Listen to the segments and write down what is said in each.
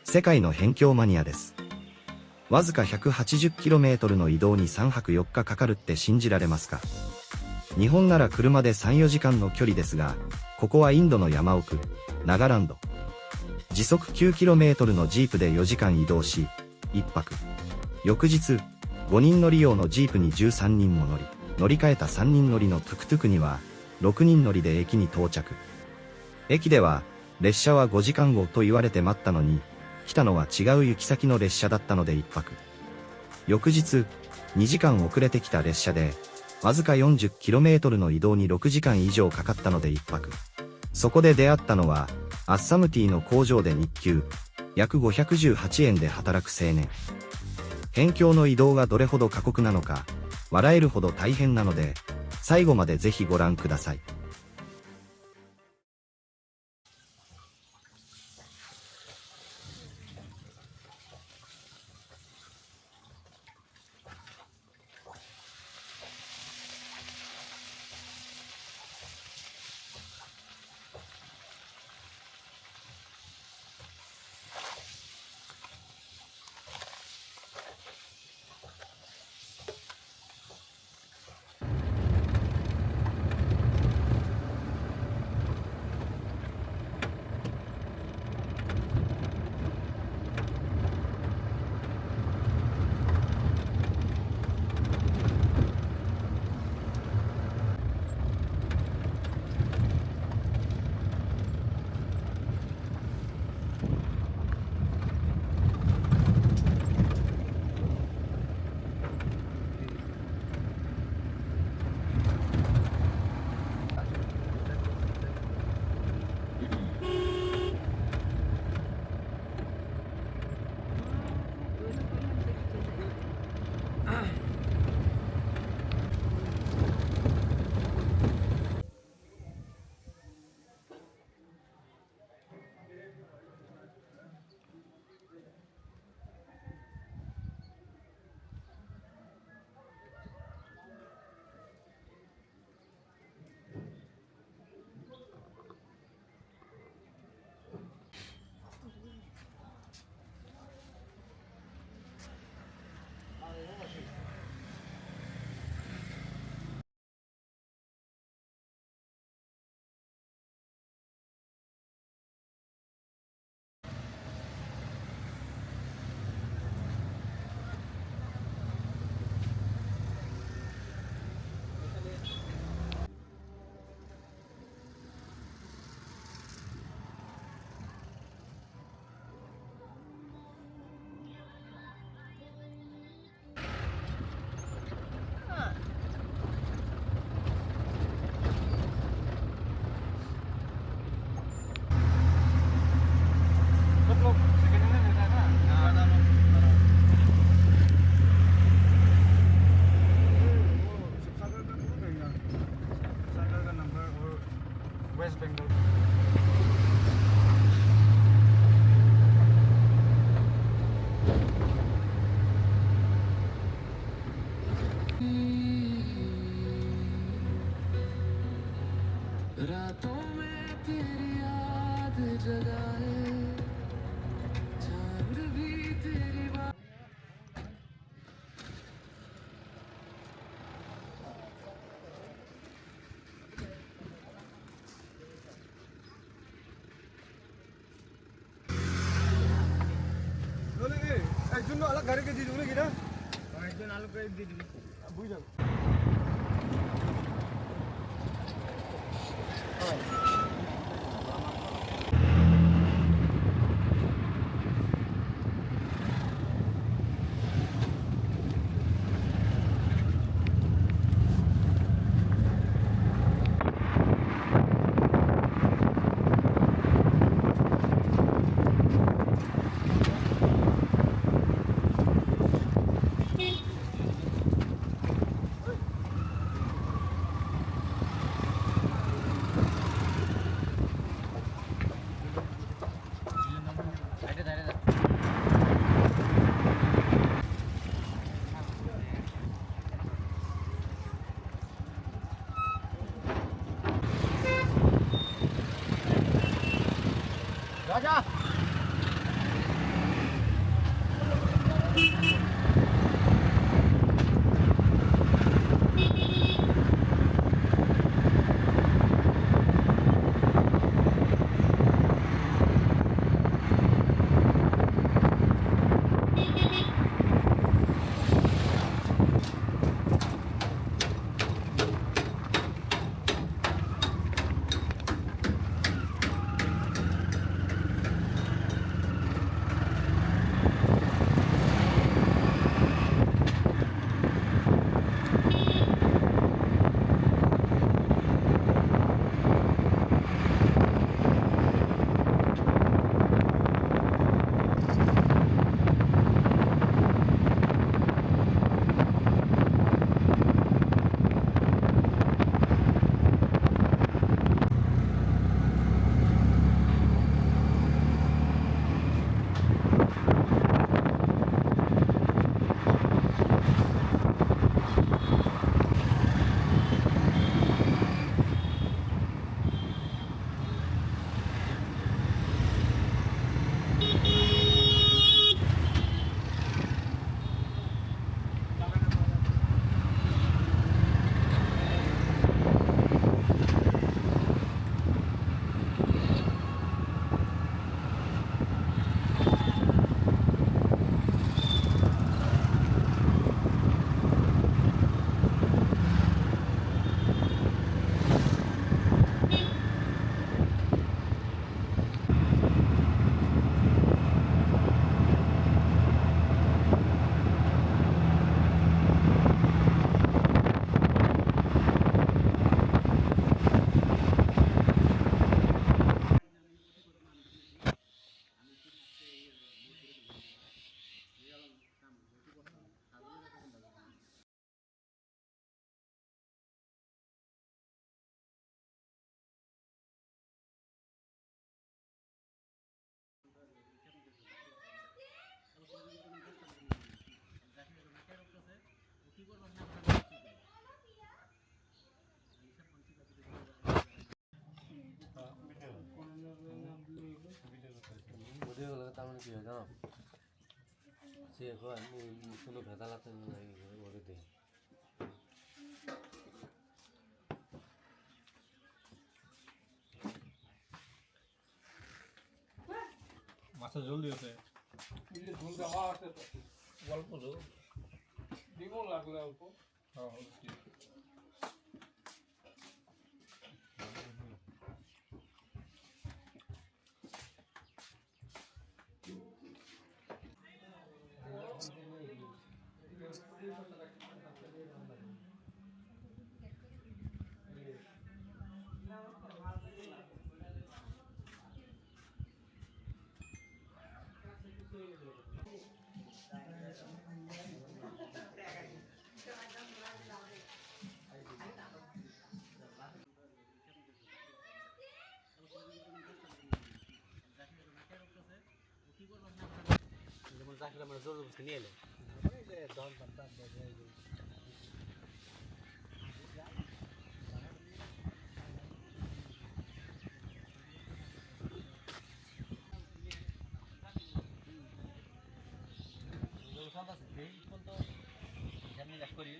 世界の辺境マニアです。わずか 180km の移動に3泊4日かかるって信じられますか？日本なら車で3、4時間の距離ですが、ここはインドの山奥、ナガランド。時速 9km のジープで4時間移動し、1泊。翌日、5人乗り用のジープに13人も乗り換えた3人乗りのトゥクトゥクには、6人乗りで駅に到着。駅では、列車は5時間後と言われて待ったのに、来たのは違う行き先の列車だったので1泊。翌日、2時間遅れてきた列車で、わずか 40km の移動に6時間以上かかったので1泊。そこで出会ったのは、アッサムティーの工場で日給、約518円で働く青年。辺境の移動がどれほど過酷なのか、笑えるほど大変なので、最後までぜひご覧ください。वेस्ट Bengal. रातों में तेरी याद जगाए चांद भी तेरी बात। একজন আলাদা গাড়িকে দিয়ে দেবো নাকি না? একজন আলাদা গাড়ি দিয়ে দিবি বুঝে যাবো। ভিডিও গুলো তার মানে কি হয় জানো সে কয় কোনো ভেজাল আছে না ওরে দেয় মাছের ঝোল দিয়েছে ঝোল দেওয়া আছে অল্প ঝোল ডিমও লাগলে অল্প হ্যাঁ যেমন চাকরি আমরা জোর জবরদস্তি নিয়ে এলে করি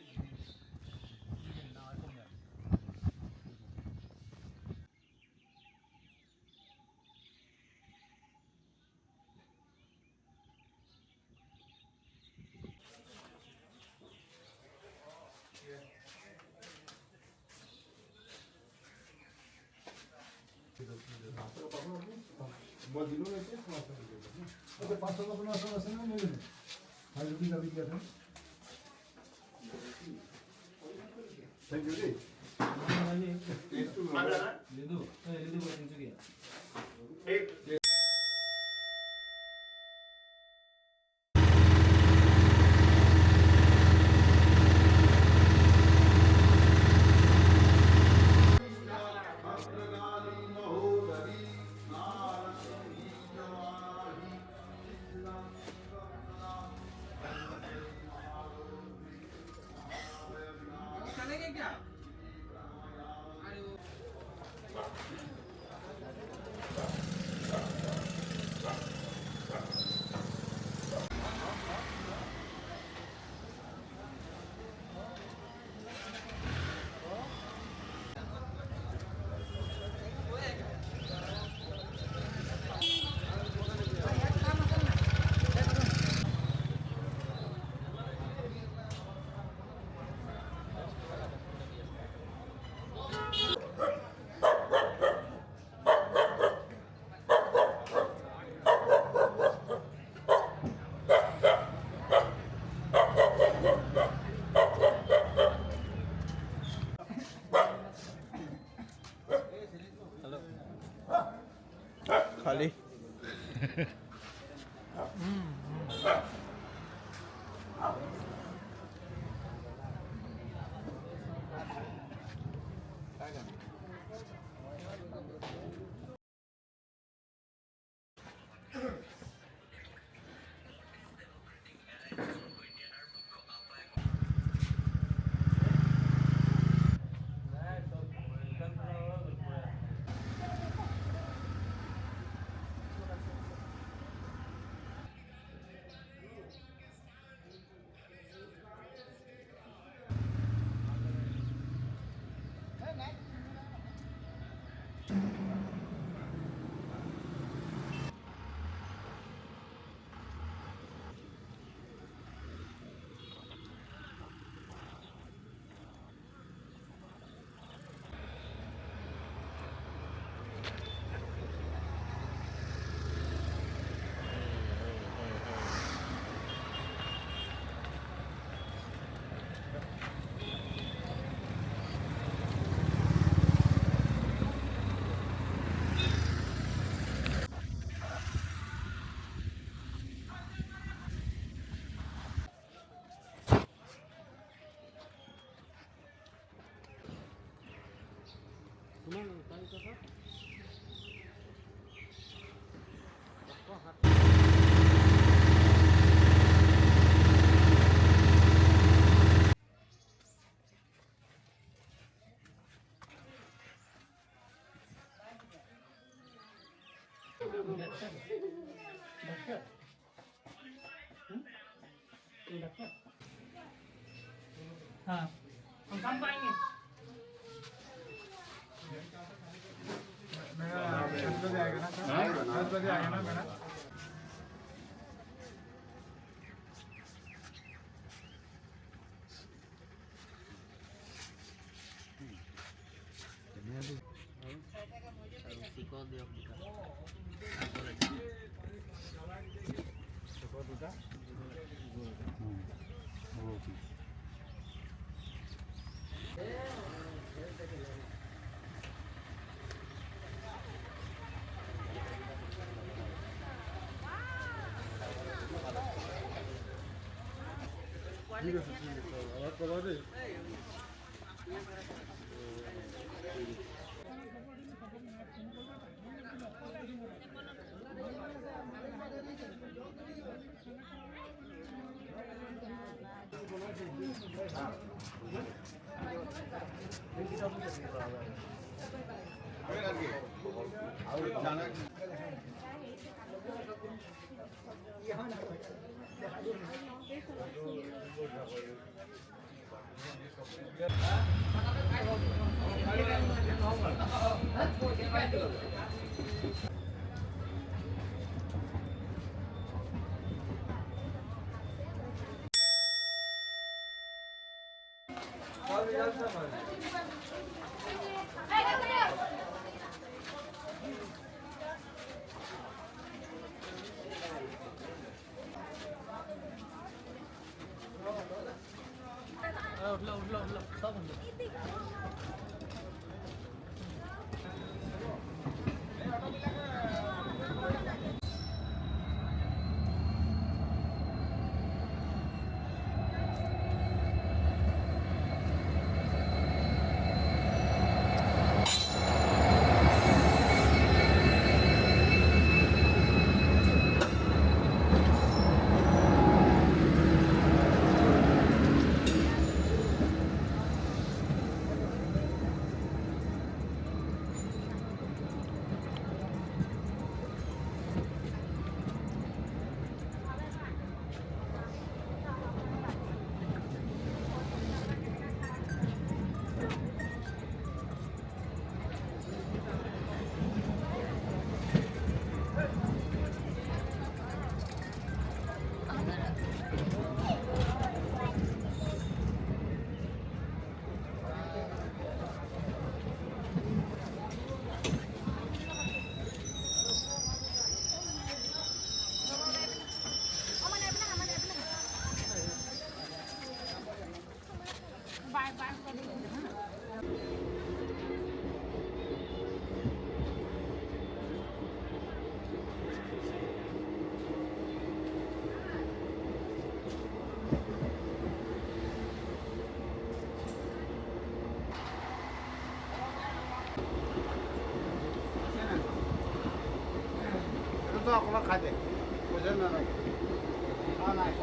खाली हाँ हम कम पाएंगे मेरा 10 बजे आएगा ना सर 10 बजे आएगा ना मेरा तो ako makate. Kuya na na. Ah, nice.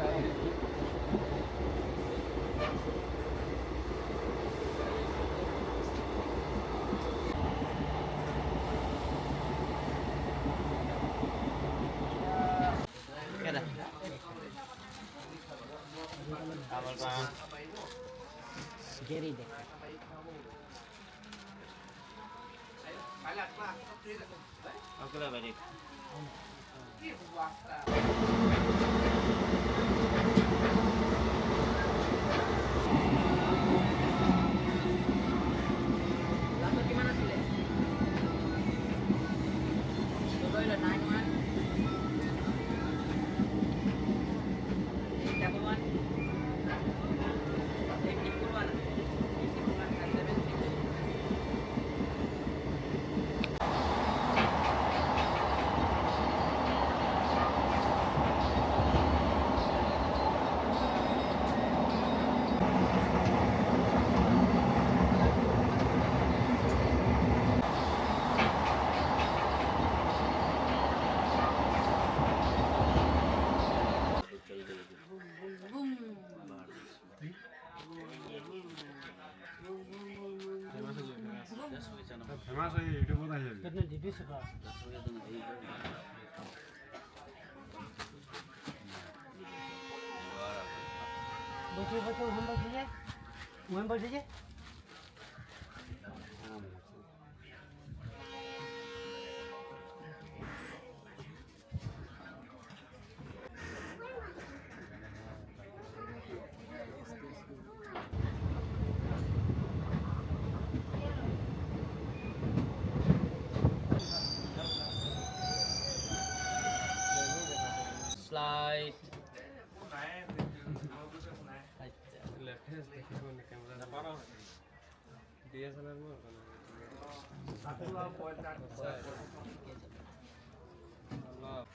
गेरी दे Oke Badik. Lalu gimana sih, Le? Coba udah naik, Man. Siapa, Man? Ini puluhan. Ini puluhan harga bensin. Famous है यूट्यूब पर है कितने जीबी से बात? betul membaginya. Membaginya. Slide. Left hand देखो ने कैमरा पारा डीएसएलआर में अल्लाह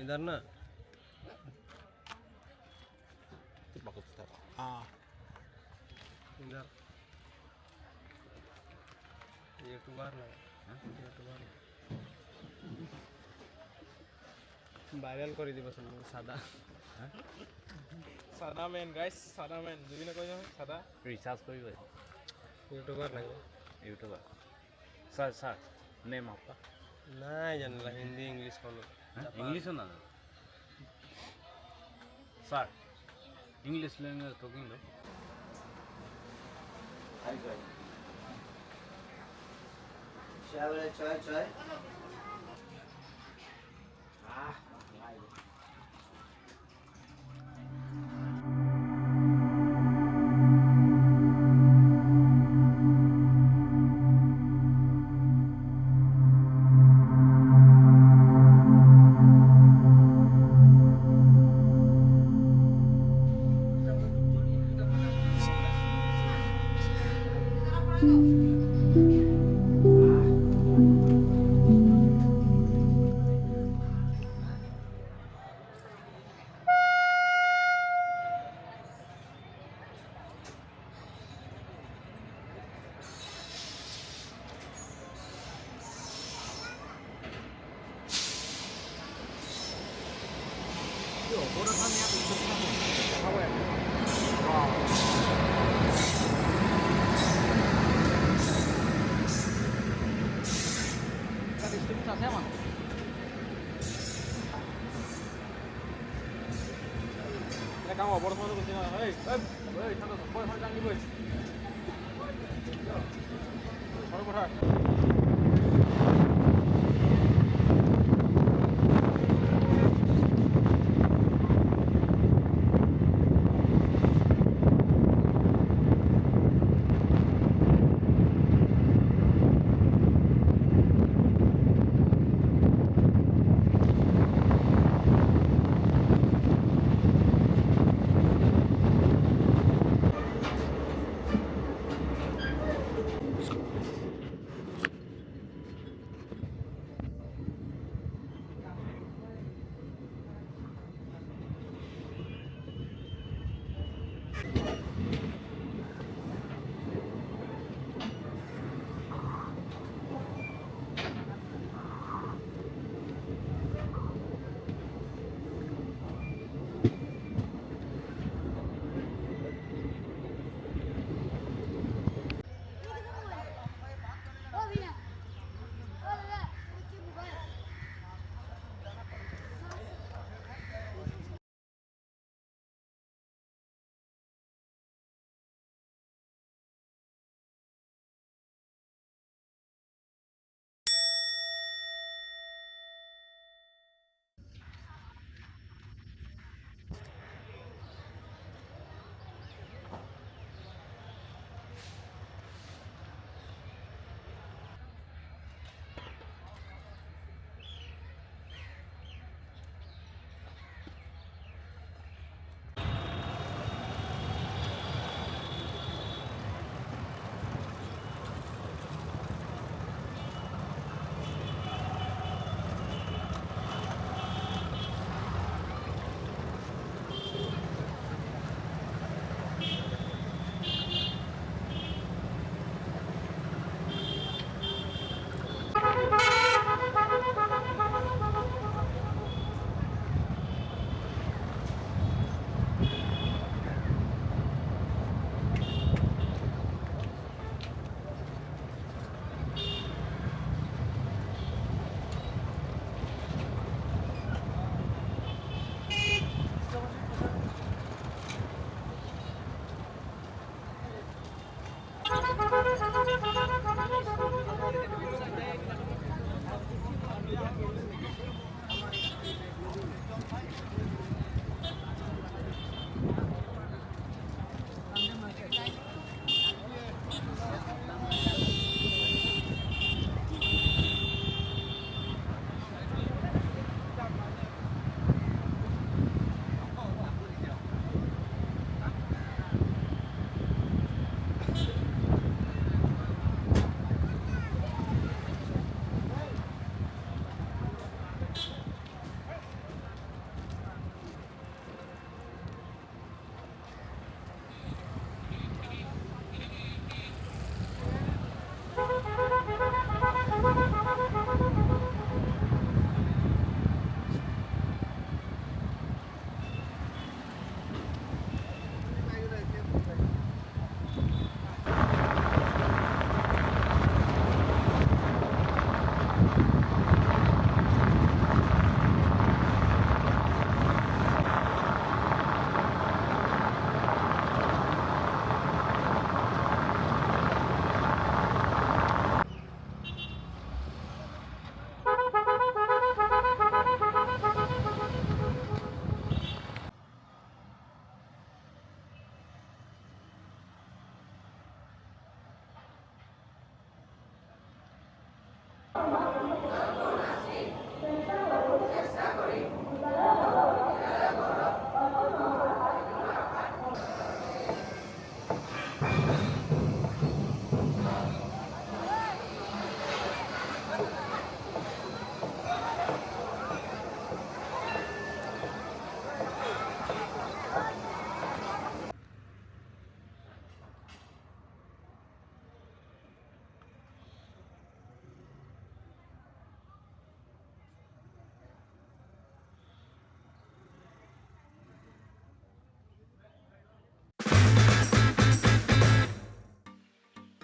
इधर ना इधर ये तो बाहर लगा ये तो बाहर ভাইরাল করে দিব সাদা সাদা মেন গাইস সাদা মেন জুবিনে কই যাও সাদা रिचार्ज करी यूट्यूबर लगे यूट्यूबर सर सर नेम आपका नहीं जानला हिंदी इंग्लिश कोनो इंग्लिश ना सर इंग्लिश लैंग्वेज टॉकिंग लो चाय kamu baru masuk ke sini. Hei, sana boy jangan di boy. Baru berhak.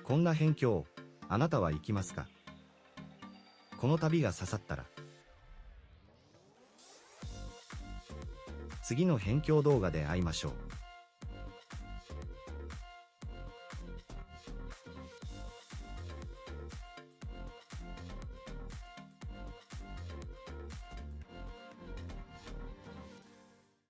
こんな辺境、あなたは行きますか？この旅が刺さったら、次の辺境動画で会いましょう。